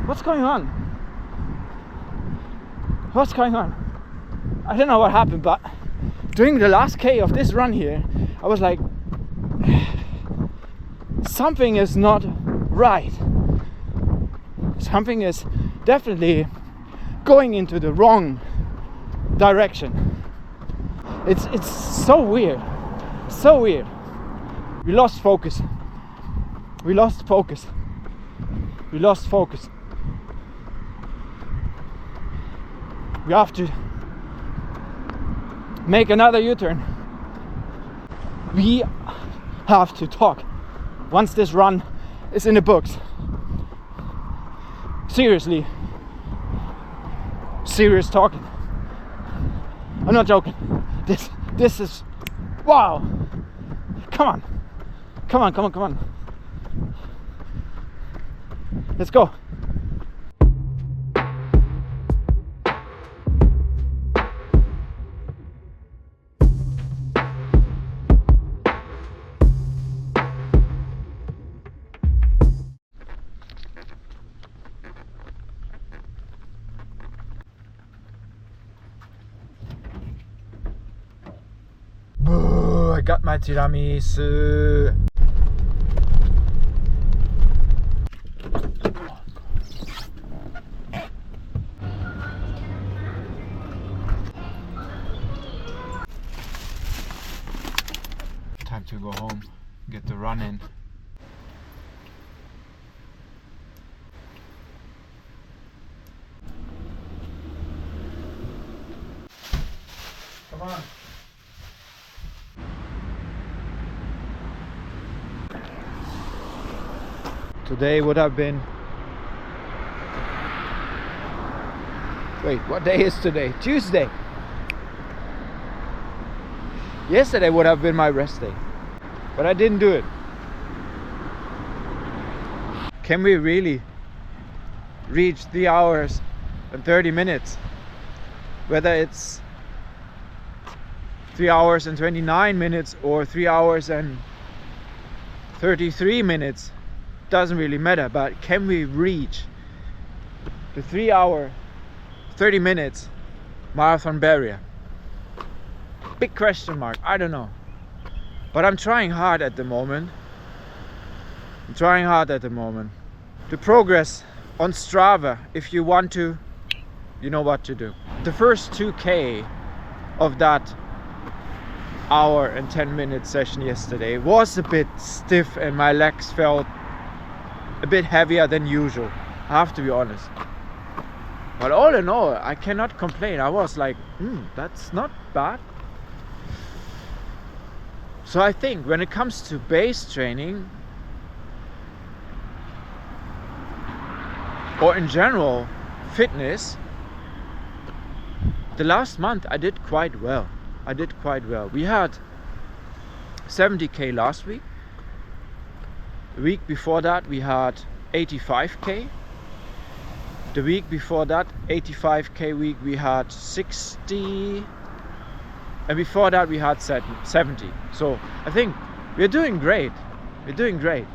What's going on? What's going on? I don't know what happened, but during the last K of this run here, I was like, something is not right. Something is definitely going into the wrong direction. It's so weird. So weird. We lost focus. We lost focus. We lost focus. We have to make another U-turn. We have to talk once this run is in the books. Seriously. Serious talking. I'm not joking. This is wow. Come on. Come on, come on, come on. Let's go. I got my tiramisu. Time to go home, get the run in. Come on. Today would have been... Wait, what day is today? Tuesday. Yesterday would have been my rest day, but I didn't do it. Can we really reach 3 hours and 30 minutes? Whether it's 3 hours and 29 minutes or 3 hours and 33 minutes, doesn't really matter, but can we reach the 3 hour 30 minutes marathon barrier? Big question mark. I don't know, but I'm trying hard at the moment. The progress on Strava, if you want to, you know what to do. The first 2K of that hour and 10 minute session yesterday was a bit stiff and my legs felt a bit heavier than usual, I have to be honest. But all in all, I cannot complain. I was like, that's not bad. So I think when it comes to base training, or in general fitness, the last month I did quite well. We had 70k last week. The week before that we had 85k. The week before that, 85k week, we had 60, and before that we had 70. So I think we're doing great. The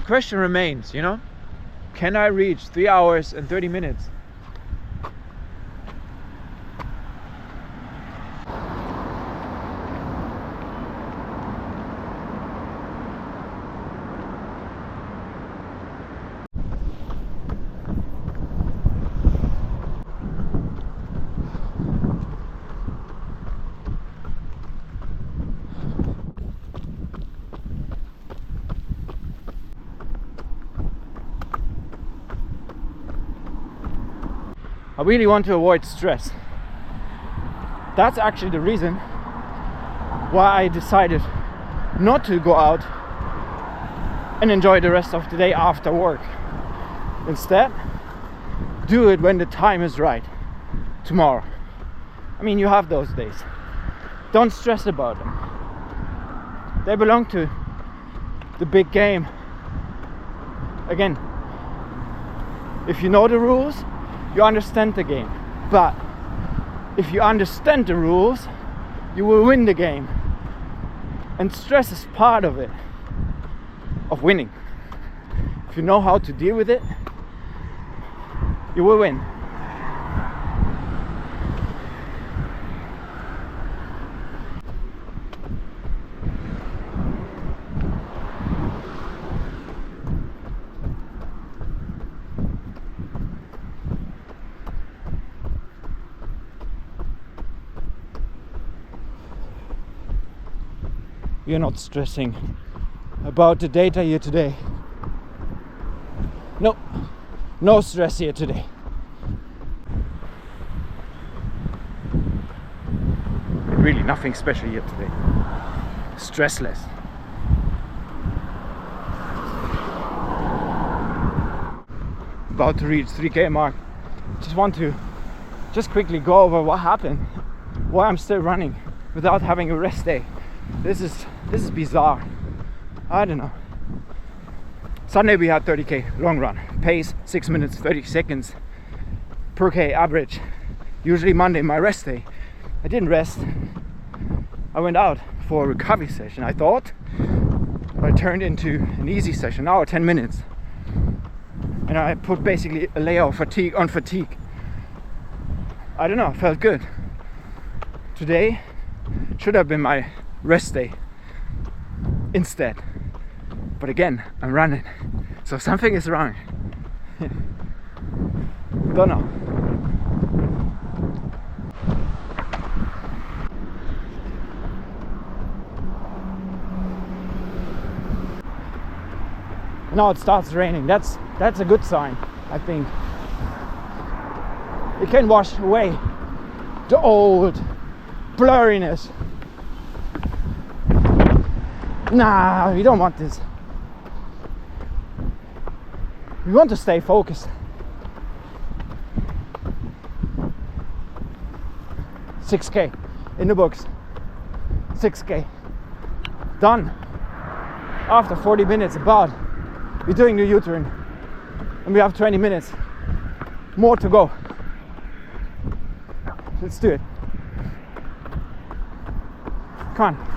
question remains, can I reach 3 hours and 30 minutes? I really want to avoid stress. That's actually the reason why I decided not to go out and enjoy the rest of the day after work. Instead, do it when the time is right. Tomorrow. I mean, you have those days. Don't stress about them. They belong to the big game. Again, if you know the rules, you understand the game. But if you understand the rules, you will win the game. And stress is part of it, of winning. if you know how to deal with it, you will win. You're not stressing about the data here today. Nope, no stress here today. Really nothing special here today. Stressless. About to reach 3K mark. Just want to quickly go over what happened, why I'm still running without having a rest day. This is bizarre. I don't know. Sunday we had 30k long run, pace 6 minutes 30 seconds per k average. Usually Monday my rest day. I didn't rest. I went out for a recovery session, I thought, but it turned into an easy session, an hour 10 minutes, and I put basically a layer of fatigue on fatigue. I don't know, felt good. Today should have been my rest day instead, but again I'm running, so something is wrong. Don't know. Now it starts raining. That's a good sign, I think. It can wash away the old blurriness. Nah, we don't want this. We want to stay focused. 6k in the books. 6k done after 40 minutes about. We're doing the U-turn and we have 20 minutes more to go. Let's do it. Come on.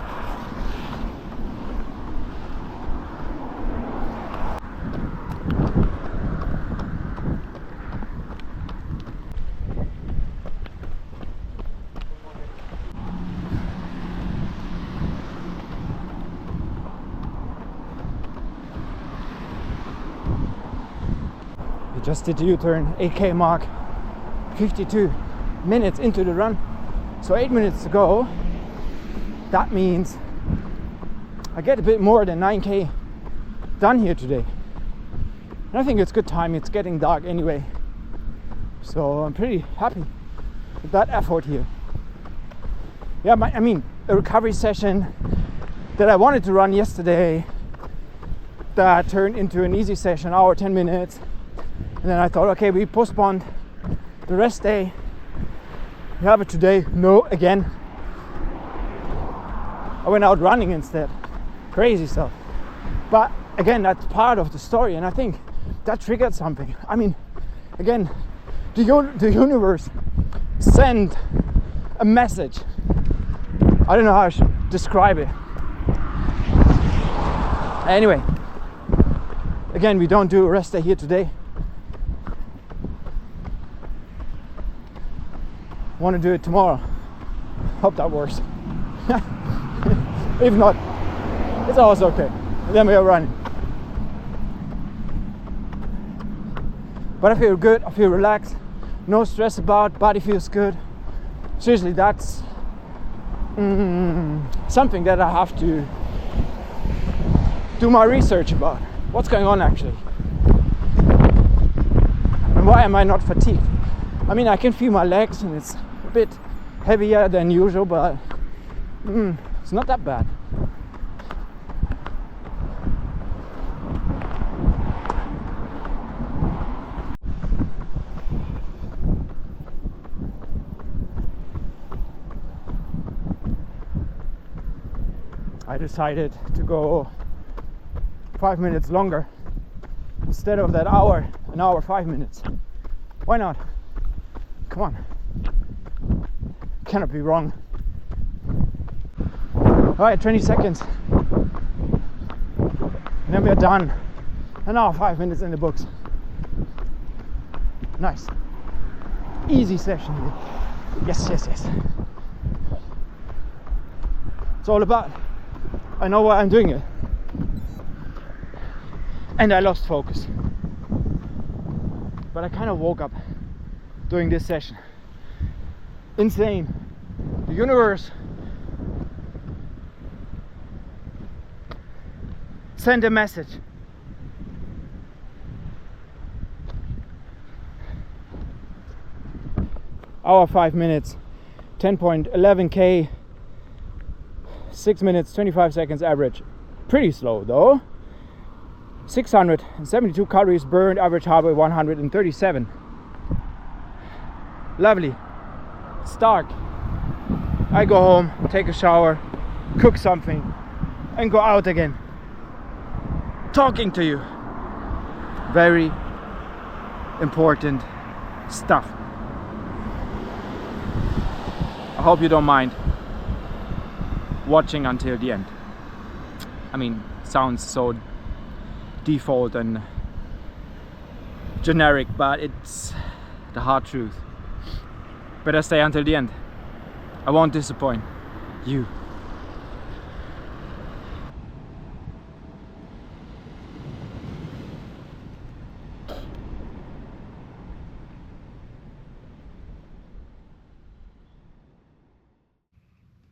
Just did the U-turn, 8k mark, 52 minutes into the run, so 8 minutes to go. That means I get a bit more than 9k done here today, and I think it's good time. It's getting dark anyway, so I'm pretty happy with that effort here. Yeah, I mean, a recovery session that I wanted to run yesterday that turned into an easy session, hour 10 minutes. And then I thought, okay, we postponed the rest day. We have it today. No, again. I went out running instead. Crazy stuff. But again, that's part of the story, and I think that triggered something. I mean, again, the universe sent a message. I don't know how I should describe it. Anyway, again, we don't do a rest day here today. Want to do it tomorrow. Hope that works. If not, it's also okay. Then we are running. But I feel good, I feel relaxed, no stress about, body feels good. Seriously, that's something that I have to do my research about. What's going on actually? And why am I not fatigued? I mean, I can feel my legs and it's a bit heavier than usual, but it's not that bad. I decided to go 5 minutes longer instead of that hour, an hour 5 minutes. Why not? Come on. Cannot be wrong. Alright, 20 seconds. And then we are done. And now 5 minutes in the books. Nice. Easy session. Yes, yes, yes. It's all about, I know why I'm doing it. And I lost focus. But I kind of woke up doing this session. Insane. The universe sent a message. Hour 5 minutes, 10.11k, 6 minutes 25 seconds average. Pretty slow though. 672 calories burned, average heart rate 137. Lovely. It's dark. I go home, take a shower, cook something, and go out again. Talking to you. Very important stuff. I hope you don't mind watching until the end. I mean, sounds so default and generic, but it's the hard truth. Better stay until the end. I won't disappoint you.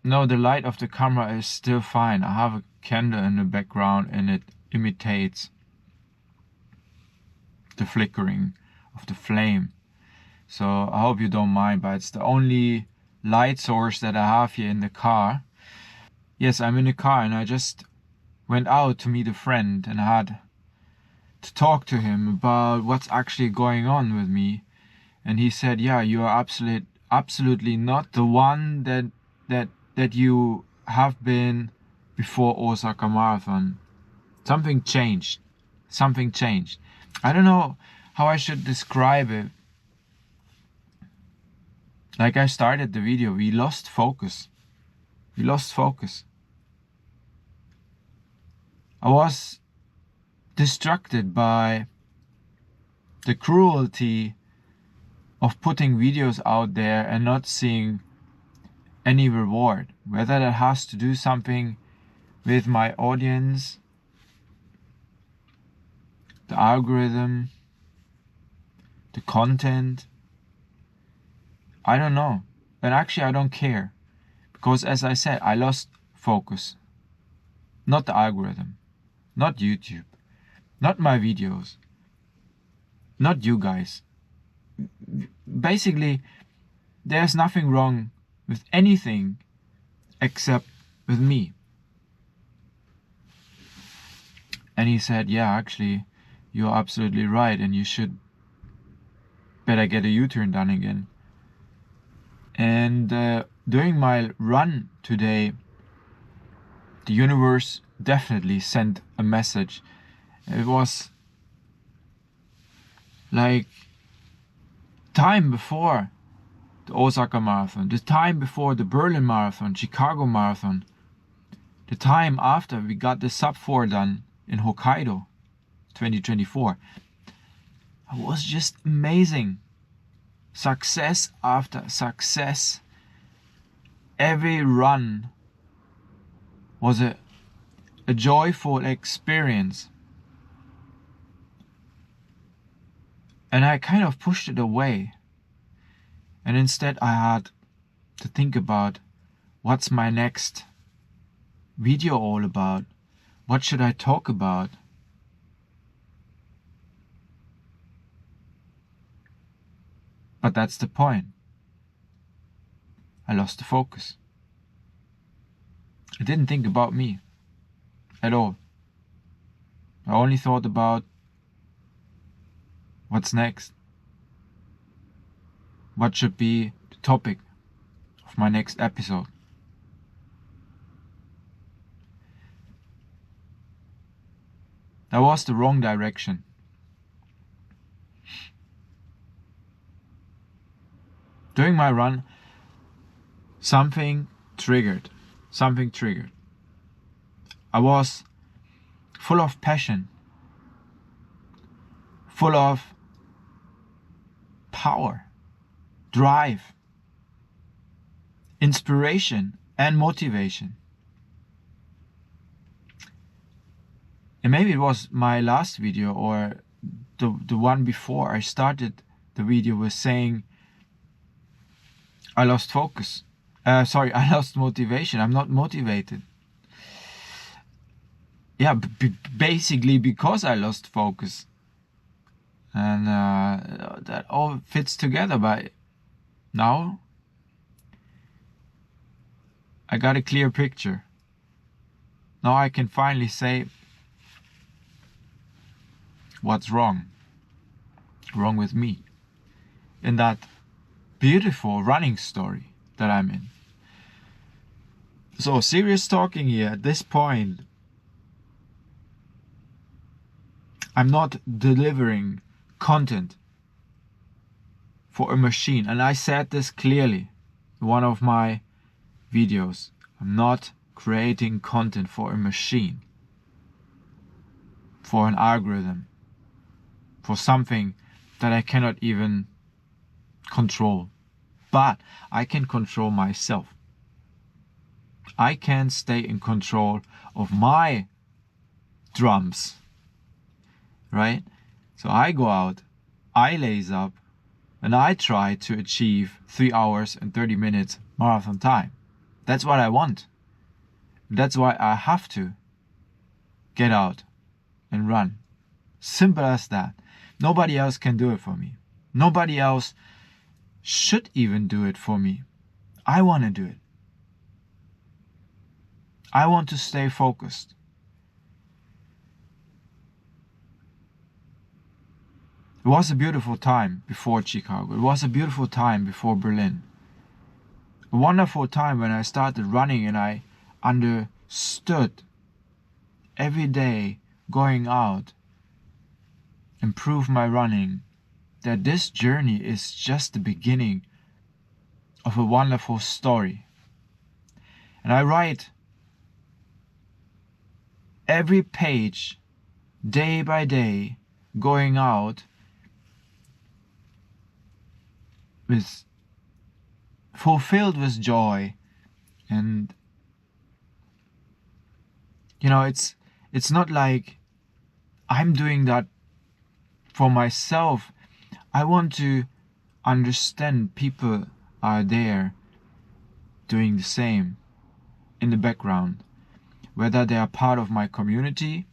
No, the light of the camera is still fine. I have a candle in the background and it imitates the flickering of the flame. So I hope you don't mind, but it's the only light source that I have here in the car. Yes, I'm in the car and I just went out to meet a friend and I had to talk to him about what's actually going on with me. And he said, yeah, you are absolutely not the one that you have been before Osaka Marathon. Something changed. Something changed. I don't know how I should describe it. Like I started the video, we lost focus. We lost focus. I was distracted by the cruelty of putting videos out there and not seeing any reward. Whether that has to do something with my audience, the algorithm, the content, I don't know. And actually I don't care. Because as I said, I lost focus. Not the algorithm. Not YouTube. Not my videos. Not you guys. Basically, there's nothing wrong with anything except with me. And he said, yeah, actually, you're absolutely right and you should better get a U-turn done again. And during my run today, the universe definitely sent a message. It was like time before the Osaka Marathon, the time before the Berlin Marathon, Chicago Marathon, the time after we got the sub 4 done in Hokkaido 2024. It was just amazing. Success after success. Every run was a joyful experience. And I kind of pushed it away. And instead I had to think about what's my next video all about? What should I talk about? But that's the point. I lost the focus. I didn't think about me at all. I only thought about what's next. What should be the topic of my next episode. That was the wrong direction. During my run, something triggered. I was full of passion. full of power, drive, inspiration, and motivation. And maybe it was my last video or the one before I started the video was saying I lost focus. I lost motivation. I'm not motivated. Yeah, basically because I lost focus. And that all fits together. But now I got a clear picture. Now I can finally say what's wrong with me in that beautiful running story that I'm in. So serious talking here at this point, I'm not delivering content for a machine, and I said this clearly in one of my videos. I'm not creating content for a machine, for an algorithm, for something that I cannot even control. But I can control myself. I can stay in control of my drums, right? So I go out, I lace up, and I try to achieve 3 hours and 30 minutes marathon time. That's what I want. That's why I have to get out and run. Simple as that. Nobody else can do it for me. Nobody else should even do it for me. I want to do it. I want to stay focused. It was a beautiful time before Chicago. It was a beautiful time before Berlin. A wonderful time when I started running and I understood every day going out, improve my running, that this journey is just the beginning of a wonderful story. And I write every page, day by day, going out with fulfilled with joy. And it's not like I'm doing that for myself. I want to understand people are there doing the same in the background, whether they are part of my community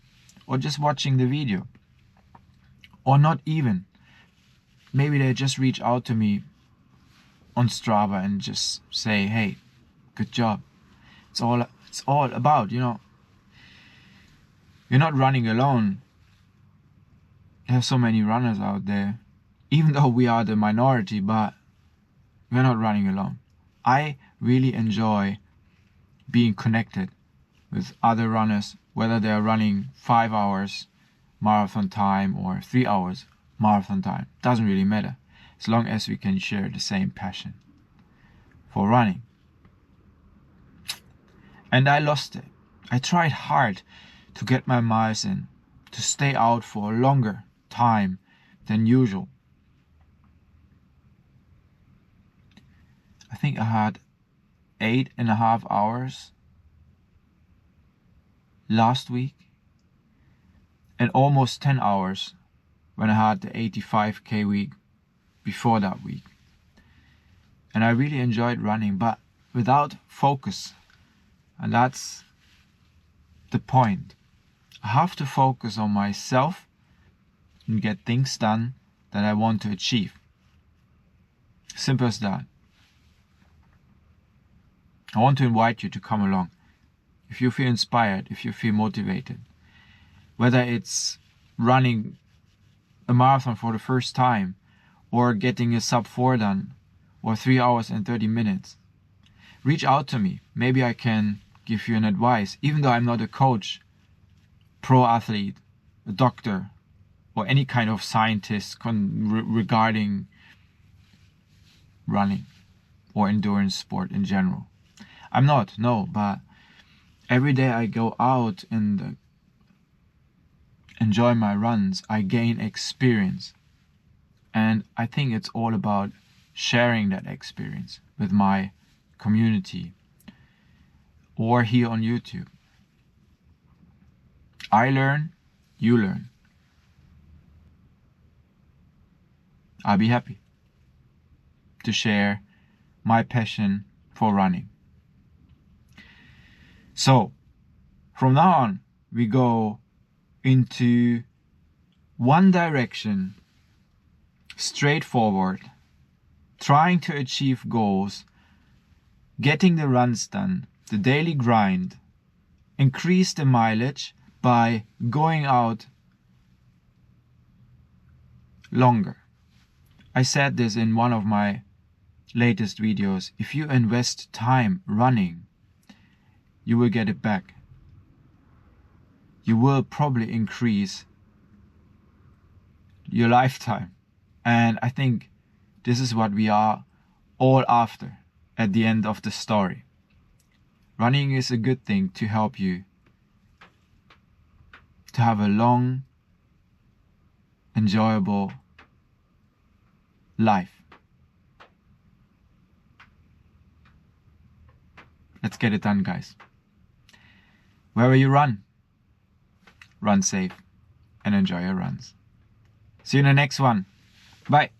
or just watching the video, or not even. Maybe they just reach out to me on Strava and just say, hey, good job. It's all about, you're not running alone. There's so many runners out there, even though we are the minority, but we're not running alone. I really enjoy being connected with other runners, whether they are running 5 hours marathon time or 3 hours marathon time. Doesn't really matter, as long as we can share the same passion for running. And I lost it. I tried hard to get my miles in, to stay out for a longer time than usual. I think I had 8.5 hours last week and almost 10 hours when I had the 85k week before that week. And I really enjoyed running, but without focus. And that's the point. I have to focus on myself and get things done that I want to achieve. Simple as that. I want to invite you to come along. If you feel inspired, if you feel motivated, whether it's running a marathon for the first time or getting a sub 4 done or 3 hours and 30 minutes, reach out to me. Maybe I can give you an advice, even though I'm not a coach, pro athlete, a doctor, or any kind of scientist regarding running or endurance sport in general. I'm not, no, but every day I go out and enjoy my runs, I gain experience. And I think it's all about sharing that experience with my community or here on YouTube. I learn, you learn. I'll be happy to share my passion for running. So, from now on, we go into one direction, straightforward, trying to achieve goals, getting the runs done, the daily grind, increase the mileage by going out longer. I said this in one of my latest videos. If you invest time running, you will get it back. You will probably increase your lifetime. And I think this is what we are all after at the end of the story. Running is a good thing to help you to have a long, enjoyable life. Let's get it done, guys. Wherever you run safe and enjoy your runs. See you in the next one. Bye.